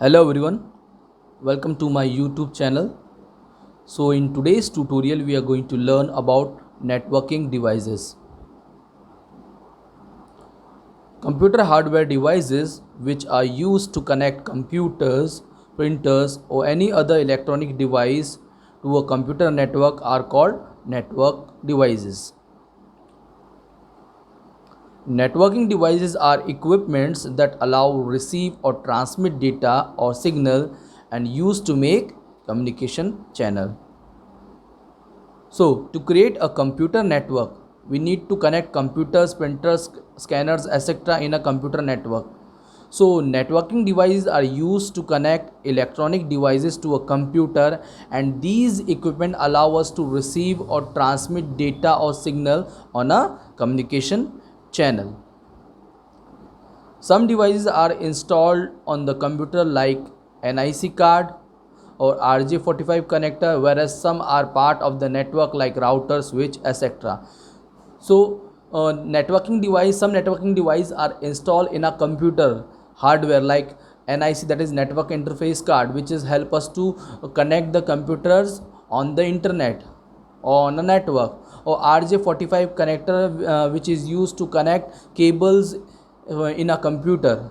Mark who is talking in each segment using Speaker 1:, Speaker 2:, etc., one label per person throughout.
Speaker 1: Hello everyone, welcome to my YouTube channel. So in today's tutorial we are going to learn about networking devices. Computer hardware devices which are used to connect computers, printers or any other electronic device to a computer network are called network devices. Networking devices are equipments that allow receive or transmit data or signal and used to make communication channel. So to create a computer network, we need to connect computers, printers, scanners, etc. in a computer network. So networking devices are used to connect electronic devices to a computer, and these equipment allow us to receive or transmit data or signal on a communication channel. Some devices are installed on the computer like NIC card or RJ45 connector, whereas some are part of the network like router, switch, etc. So some networking devices are installed in a computer hardware like NIC, that is network interface card, which is help us to connect the computers on the internet or on a network, or RJ45 connector, which is used to connect cables in a computer,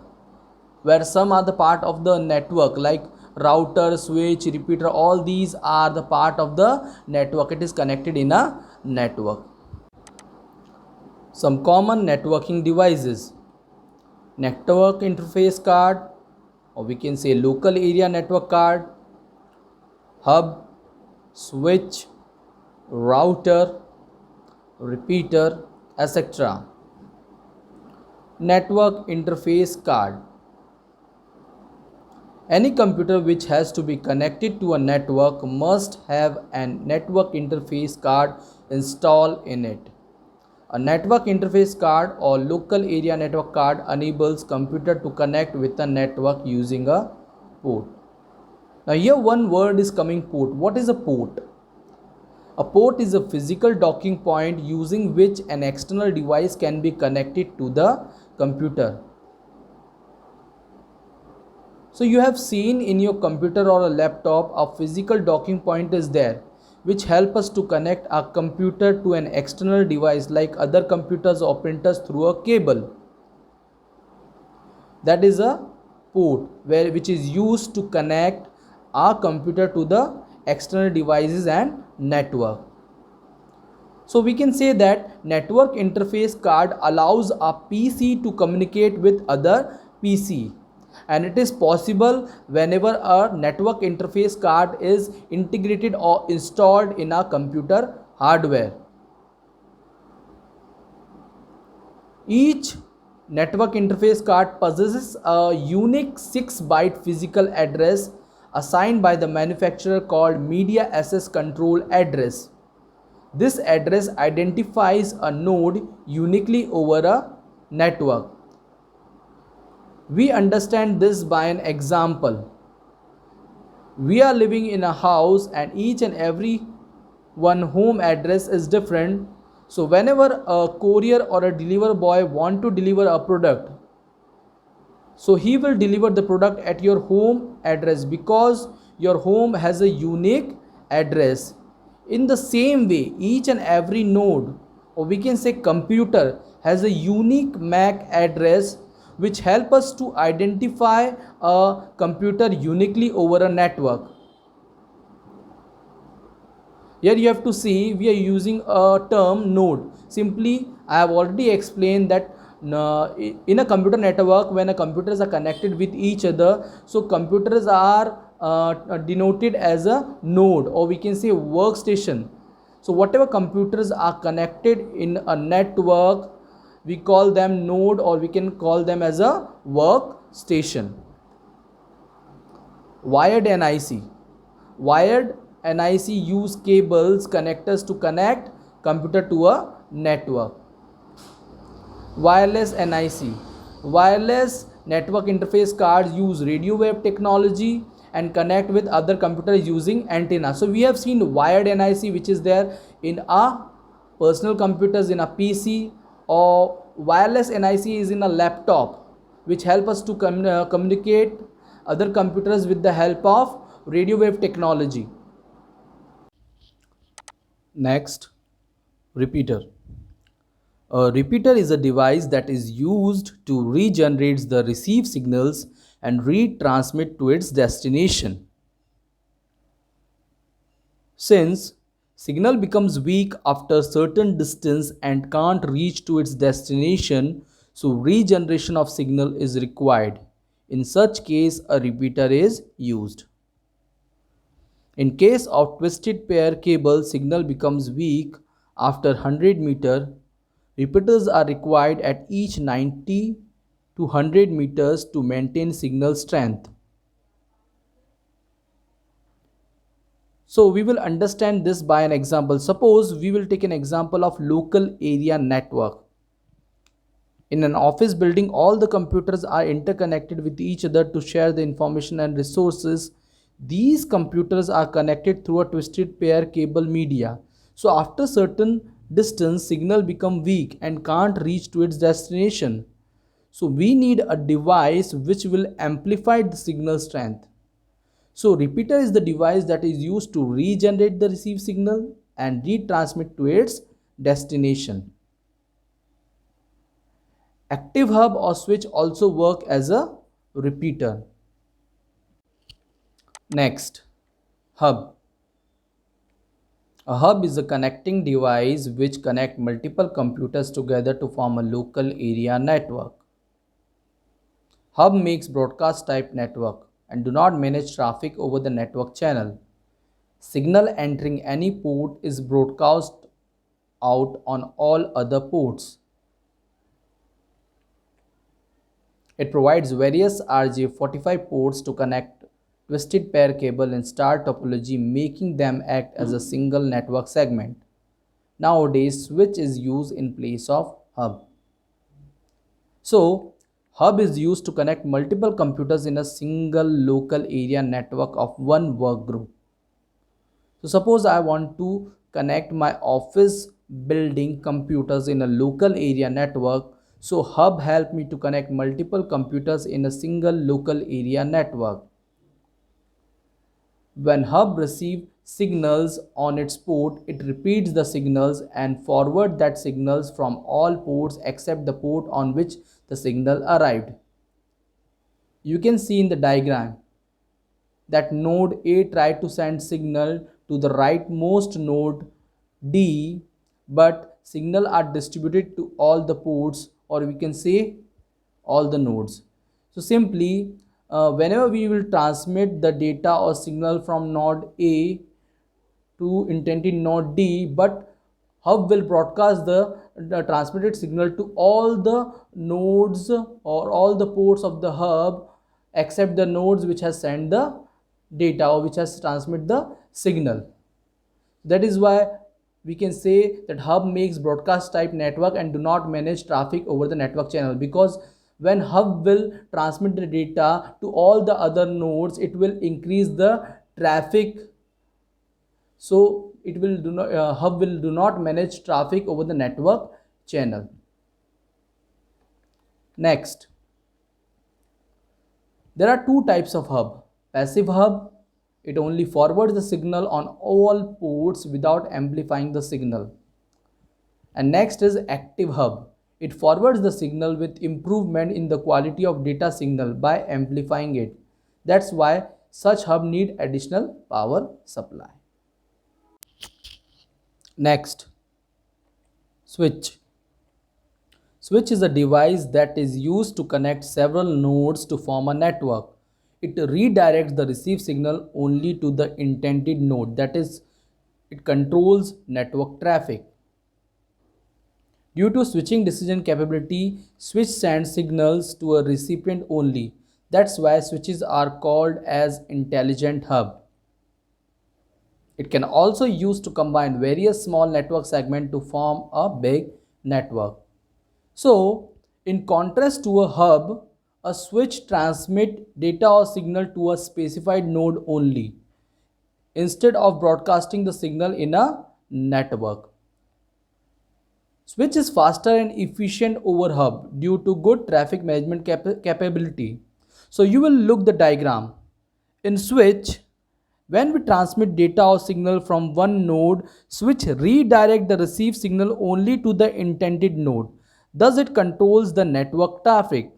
Speaker 1: where some are the part of the network like router, switch, repeater, all these are the part of the network. It is connected in a network. Some common networking devices: network interface card, or we can say local area network card, hub, switch, router, repeater, etc. Network interface card: any computer which has to be connected to a network must have a network interface card installed in it. A network interface card or local area network card enables computer to connect with a network using a port. Now here one word is coming: port. What is a port? A port is a physical docking point using which an external device can be connected to the computer. So you have seen in your computer or a laptop a physical docking point is there, which help us to connect our computer to an external device like other computers or printers through a cable. That is a port which is used to connect our computer to the external devices and network. So we can say that network interface card allows a PC to communicate with other PC, and it is possible whenever a network interface card is integrated or installed in a computer hardware. Each network interface card possesses a unique 6-byte physical address assigned by the manufacturer called media access control address. This address identifies a node uniquely over a network. We understand this by an example. We are living in a house and each and every one home address is different. So whenever a courier or a delivery boy want to deliver a product, so he will deliver the product at your home address because your home has a unique address. In the same way, each and every node, or we can say computer, has a unique MAC address which help us to identify a computer uniquely over a network. Here you have to see we are using a term node. Simply, I have already explained that in a computer network, when a computers are connected with each other, so computers are denoted as a node, or we can say workstation. So whatever computers are connected in a network, we call them node, or we can call them as a workstation. Wired NIC. Wired NIC use cables, connectors to connect computer to a network. Wireless NIC. Wireless network interface cards use radio wave technology and connect with other computers using antenna. So we have seen wired NIC, which is there in our personal computers, in a PC, or wireless NIC is in a laptop, which help us to communicate other computers with the help of radio wave technology. Next, repeater. A repeater is a device that is used to regenerate the received signals and retransmit to its destination. Since signal becomes weak after certain distance and can't reach to its destination, so regeneration of signal is required. In such case, a repeater is used. In case of twisted pair cable, signal becomes weak after 100 meter. Repeaters are required at each 90 to 100 meters to maintain signal strength. So we will understand this by an example. Suppose we will take an example of local area network. In an office building, all the computers are interconnected with each other to share the information and resources. These computers are connected through a twisted pair cable media. So after certain distance, signal become weak and can't reach to its destination. So we need a device which will amplify the signal strength. So repeater is the device that is used to regenerate the received signal and retransmit to its destination. Active hub or switch also work as a repeater. Next, hub. A hub is a connecting device which connect multiple computers together to form a local area network. Hub makes broadcast type network and do not manage traffic over the network channel. Signal entering any port is broadcast out on all other ports. It provides various RJ45 ports to connect twisted pair cable in star topology, making them act as a single network segment. Nowadays, switch is used in place of hub. So, hub is used to connect multiple computers in a single local area network of one work group. So, suppose I want to connect my office building computers in a local area network. So, hub help me to connect multiple computers in a single local area network. When hub receives signals on its port, it repeats the signals and forward that signals from all ports except the port on which the signal arrived. You can see in the diagram that node A tried to send signal to the rightmost node D, but signal are distributed to all the ports, or we can say all the nodes. So simply whenever we will transmit the data or signal from node A to intended node D, but hub will broadcast the transmitted signal to all the nodes or all the ports of the hub except the nodes which has sent the data or which has transmit the signal. That is why we can say that hub makes broadcast type network and do not manage traffic over the network channel, because when hub will transmit the data to all the other nodes, it will increase the traffic. So it will do not hub will do not manage traffic over the network channel. Next, there are two types of hub. Passive hub, it only forwards the signal on all ports without amplifying the signal. And next is active hub. It forwards the signal with improvement in the quality of data signal by amplifying it. That's why such hub need additional power supply. Next, switch. Switch is a device that is used to connect several nodes to form a network. It redirects the received signal only to the intended node, that is, it controls network traffic. Due to switching decision capability, switch sends signals to a recipient only. That's why switches are called as intelligent hub. It can also use to combine various small network segments to form a big network. So, in contrast to a hub, a switch transmits data or signal to a specified node only, instead of broadcasting the signal in a network. Switch is faster and efficient over hub due to good traffic management capability. So you will look the diagram. In switch, when we transmit data or signal from one node, switch redirect the received signal only to the intended node. Thus it controls the network traffic.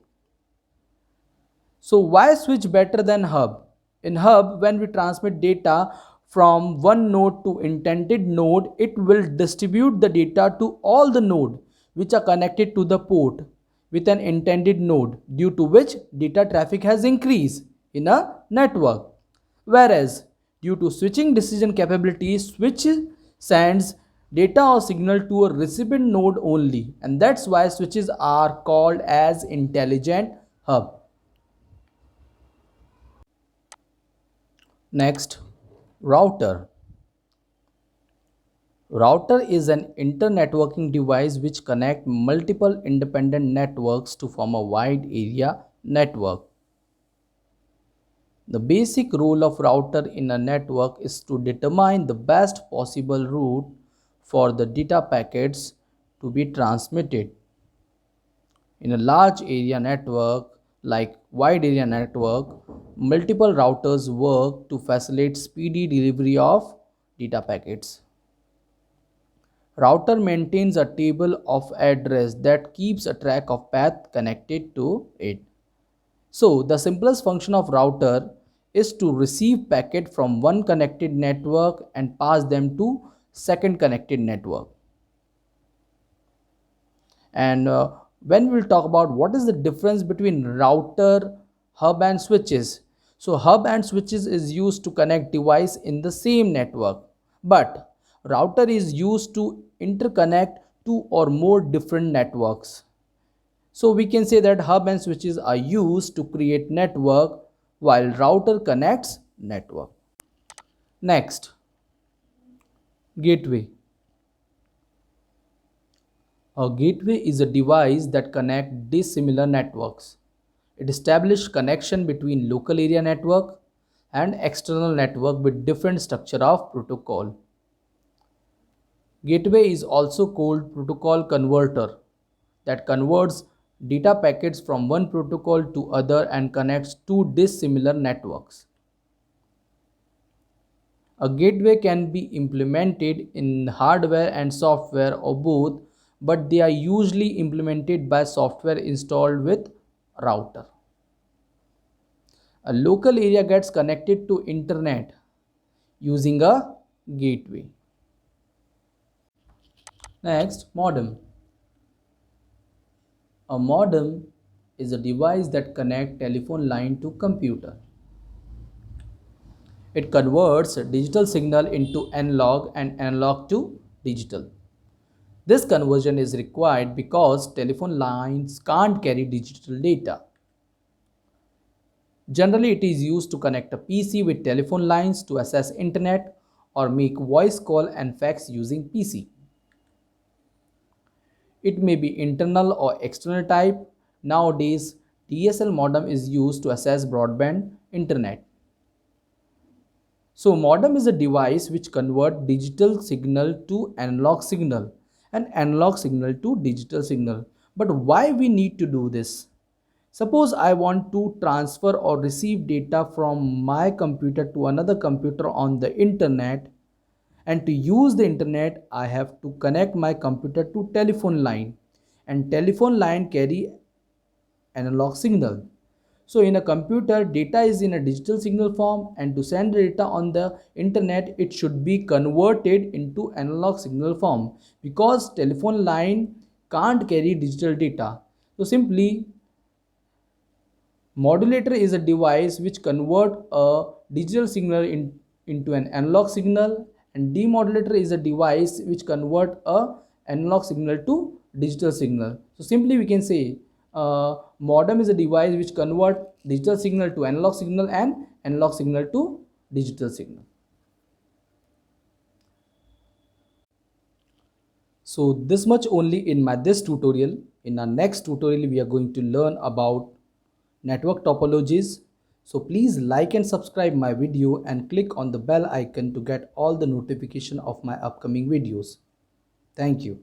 Speaker 1: So why switch better than hub? In hub, when we transmit data from one node to intended node, it will distribute the data to all the nodes which are connected to the port with an intended node, due to which data traffic has increased in a network. Whereas due to switching decision capability, switch sends data or signal to a recipient node only, and that's why switches are called as intelligent hub. Next, router. Router is an internetworking device which connects multiple independent networks to form a wide area network. The basic role of router in a network is to determine the best possible route for the data packets to be transmitted. In a large area network like wide area network, multiple routers work to facilitate speedy delivery of data packets. Router maintains a table of address that keeps a track of path connected to it. So the simplest function of router is to receive packet from one connected network and pass them to second connected network. And when we'll talk about what is the difference between router, hub and switches. So hub and switches is used to connect device in the same network, but router is used to interconnect two or more different networks. So we can say that hub and switches are used to create network while router connects network. Next, gateway. A gateway is a device that connects dissimilar networks. It establishes connection between local area network and external network with different structure of protocol. Gateway is also called protocol converter that converts data packets from one protocol to other and connects two dissimilar networks. A gateway can be implemented in hardware and software or both, but they are usually implemented by software installed with router. A local area gets connected to internet using a gateway. Next, modem. A modem is a device that connects telephone line to computer. It converts digital signal into analog and analog to digital. This conversion is required because telephone lines can't carry digital data. Generally, it is used to connect a PC with telephone lines to access internet or make voice call and fax using PC. It may be internal or external type. Nowadays, DSL modem is used to access broadband internet. So modem is a device which converts digital signal to analog signal and analog signal to digital signal. But why we need to do this? Suppose I want to transfer or receive data from my computer to another computer on the internet, and to use the internet I have to connect my computer to telephone line, and telephone line carry analog signal. So in a computer, data is in a digital signal form, and to send data on the internet, it should be converted into analog signal form because telephone line can't carry digital data. So simply, modulator is a device which convert a digital signal into an analog signal, and demodulator is a device which convert a analog signal to digital signal. So simply we can say modem is a device which convert digital signal to analog signal and analog signal to digital signal. So this much only in my this tutorial. In our next tutorial we are going to learn about network topologies. So please like and subscribe my video and click on the bell icon to get all the notification of my upcoming videos. Thank you.